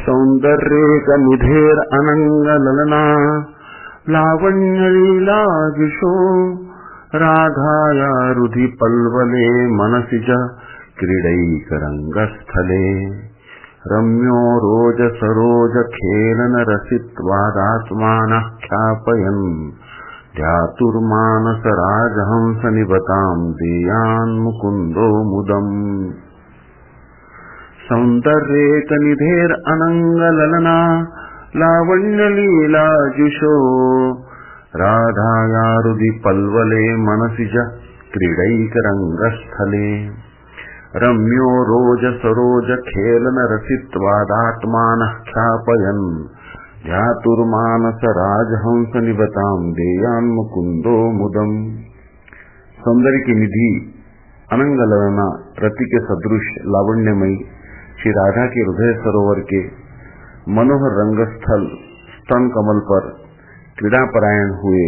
सौन्दर्येकनिधेरनङ्गललना लावण्यलीलाजुषो राधाया रुधि पल्वले मनसि च क्रीडैकरङ्गस्थले रम्यो रोजसरोजखेलन रसित्वादात्मानः ख्यापयन् ध्यातुर्मानसराजहंसनिबतां देयान् मुकुन्दो मुदम् सौन्दर्येकनिधेरनङ्गललना लावण्यलीलाजुषो राधाया रुधि पल्वले मनसि च क्रीडैकरङ्गस्थले रम्यो रोजसरोजखेलन रसित्वादात्मानः ख्यापयन् ध्यातुर्मानसराजहंसनिबतां देयान् मुकुन्दो मुदम्। सौंदर्य की निधि अनंगललना रति के सदृश लावण्यमयी श्री राधा के हृदय सरोवर के मनोहर रंगस्थल स्तन कमल पर क्रीड़ापरायण हुए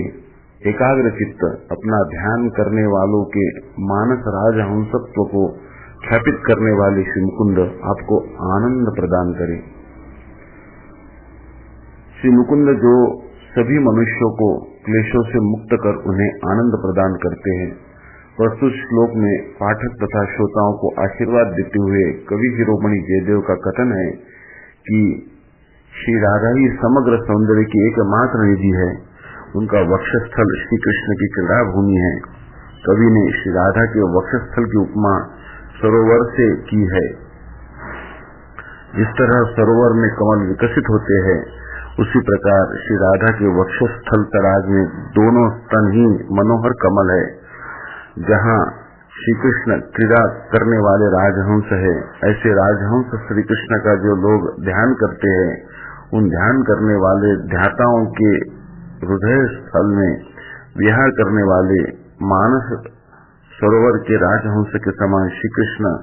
एकाग्र चित्त अपना ध्यान करने वालों के मानस राजहंसत्व को ख्यापित करने वाले श्री मुकुंद आपको आनंद प्रदान करे। श्री मुकुंद जो सभी मनुष्यों को क्लेशों से मुक्त कर उन्हें आनंद प्रदान करते हैं। प्रस्तुत श्लोक में पाठक तथा श्रोताओं को आशीर्वाद देते हुए कवि शिरोमणि जयदेव का कथन है कि श्री राधा ही समग्र सौंदर्य की एकमात्र निधि है। उनका वक्षस्थल श्री कृष्ण की क्रीड़ा भूमि है। कवि ने श्री राधा के वक्षस्थल की उपमा सरोवर से की है। जिस तरह सरोवर में कमल विकसित होते हैं, उसी प्रकार श्री राधा के वक्षस्थल तराज में दोनों स्तन ही मनोहर कमल है। जहाँ श्री कृष्ण क्रीड़ा करने वाले राजहंस है, ऐसे राजहंस श्री कृष्ण का जो लोग ध्यान करते हैं, उन ध्यान करने वाले ध्याताओं के हृदय स्थल में विहार करने वाले मानस सरोवर के राजहंस के समान श्री कृष्ण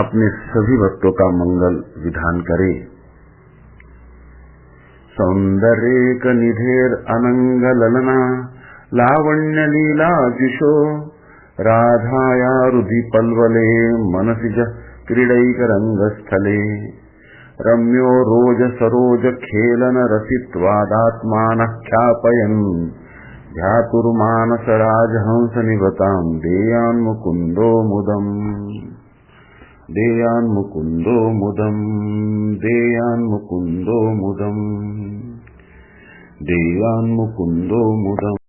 अपने सभी भक्तों का मंगल विधान करे। सौन्दर्येकनिधेरनङ्गललना लावण्यलीलाजुषो राधाया रुधि पल्वले मनसि च क्रीडैकरङ्गस्थले रम्यो रोजसरोजखेलन रसित्वादात्मानः ख्यापयन् ध्यातुर्मानसराजहंसनिबतां देयान् मुकुन्दो मुदम्। देयान् मुकुन्दो मुदम्, देयान् मुकुन्दो मुदम्, देयान् मुकुन्दो मुदम्।